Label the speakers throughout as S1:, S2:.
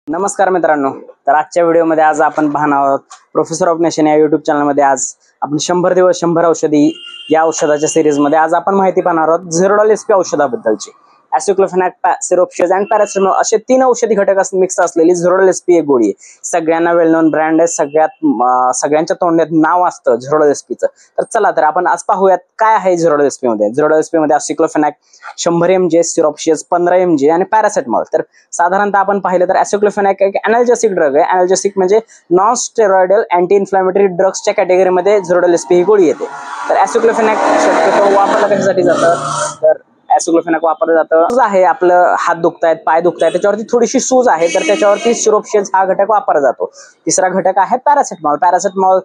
S1: नमस्कार मित्रांनो, तर आजच्या व्हिडिओमध्ये आज आपण पाहणार आहोत प्रोफेसर ऑफ नेशन या युट्यूब चॅनलमध्ये। आज आपण 100 दिवस 100 औषधी या औषधाच्या सिरीजमध्ये आज आपण माहिती पाहणार आहोत झिरोडॉल एसपी औषधाबद्दलची। ॲसिक्लोफेनॅक, सिरोपशियस अँड पॅरासिटामॉल असे 3 औषधी घटक मिक्स असलेली झिरोडॉल एसपी एक गोळी आहे। सगळ्यांना वेल नोन ब्रँड आहे, सगळ्यांच्या तोंडात नाव असतं झिरोडॉल एसपीचं। तर चला तर आपण आज पाहूयात काय आहे झिरोडॉल एसपी मध्ये। झिरोडॉल एसपी मध्ये ॲसिक्लोफेनॅक 100 mg, सिरोपशियस 15 mg आणि पॅरासिटामॉल। तर साधारणतः आपण पाहिलं तर ॲसिक्लोफेनॅक एक एनाल्जेसिक ड्रग आहे। एनाल्जेसिक म्हणजे नॉन स्टेरॉइडल अँटी इन्फ्लेमेटरी ड्रग्सच्या कॅटेगरीमध्ये झिरोडॉल एसपी ही गोळी येते। तर ॲसिक्लोफेनॅक शक्यतो वापरला कशासाठी जातं, तर ॲसिक्लोफेनॅक वापरलं जातं सूज आहे, आपलं हात दुखतायत, पाय दुखतायत, त्याच्यावरती थोडीशी सूज आहे तर त्याच्यावरती सिरोपशियस हा घटक वापरला जातो। तिसरा घटक आहे पॅरासिटामॉल। पॅरासिटामॉल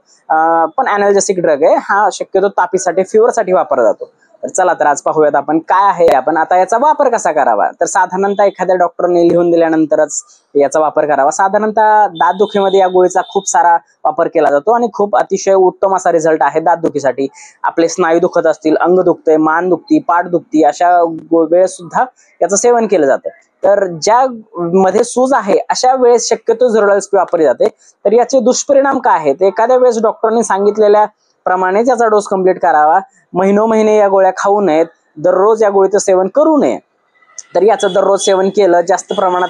S1: पण एनाल्जेसिक ड्रग आहे, हा शक्यतो तापीसाठी, फिवरसाठी वापरला जातो। तर चला तर आज पाहूयात आपण काय आहे, आपण आता याचा वापर कसा करावा। तर साधारणतः एखाद्या डॉक्टरने लिहून दिल्यानंतरच याचा वापर करावा। साधारणतः दातदुखीमध्ये या गोळीचा खूप सारा वापर केला जातो आणि खूप अतिशय उत्तम असा रिझल्ट आहे दातदुखीसाठी। आपले स्नायू दुखत असतील, अंग दुखते, मान दुखती, पाठ दुखती, अशा वेळेस सुद्धा याचं सेवन केलं जातं। तर ज्या मध्ये सूज आहे अशा वेळेस शक्यतो झिरोडॉल एसपी वापरली जाते। तर याचे दुष्परिणाम काय आहेत, एखाद्या वेळेस डॉक्टरने सांगितलेल्या प्रमाणे याचा डोस कंप्लीट करावा। महिनोमहिने या गोळ्या खाऊ नयेत, दररोज या गोळीचं सेवन करू नये। तर याचं दररोज सेवन केलं, जास्त प्रमाणात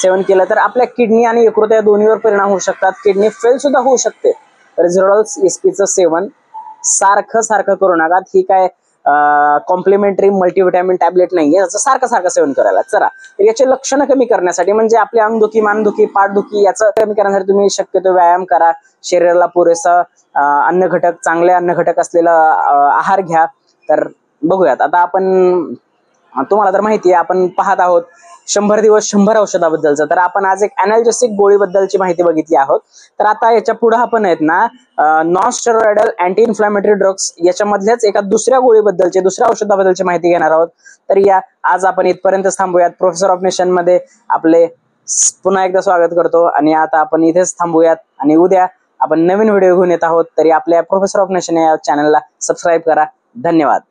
S1: सेवन केलं तर आपल्या किडनी आणि यकृत या दोन्हीवर परिणाम होऊ शकतात, किडनी फेल सुद्धा होऊ शकते। तर झिरोडॉल एसपीचं सेवन सारखं करू नका। ही काय कॉम्प्लिमेंटरी मल्टीव्हिटॅमिन टॅबलेट नाहीये, याचं सारखं सेवन करायला। चला तर याचे लक्षणं कमी करण्यासाठी, म्हणजे आपले अंगदुखी, मानदुखी, पाठदुखी याचं कमी करण्यासाठी तुम्ही शक्यतो व्यायाम करा, शरीराला पुरेसा अन्न घटक, चांगले अन्न घटक असलेला आहार घ्या। तर बघूयात आता आपण, तुम्हाला तर माहिती आहे आपण पाहत आहोत 100 दिवस 100 औषधाबद्दलचं। तर आपण आज एक एनाल्जेसिक गोळीबद्दलची माहिती बघितली आहोत। तर आता याच्या पुढे आपण आहेत ना non steroidal anti inflammatory drugs याच्यामधल्याच एका दुसऱ्या गोळीबद्दलची, दुसऱ्या औषधाबद्दलची माहिती घेणार आहोत। तर या आज आपण इथपर्यंत थांबूयात। प्रोफेसर ऑफ नेशन मध्ये आपले पुन्हा एकदा स्वागत करतो आणि आता आपण इथेच थांबूयात आणि उद्या आपण नवीन व्हिडिओ घेऊन येत आहोत। तरी आपल्या प्रोफेसर ऑफ नेशन या चॅनलला सबस्क्राईब करा। धन्यवाद।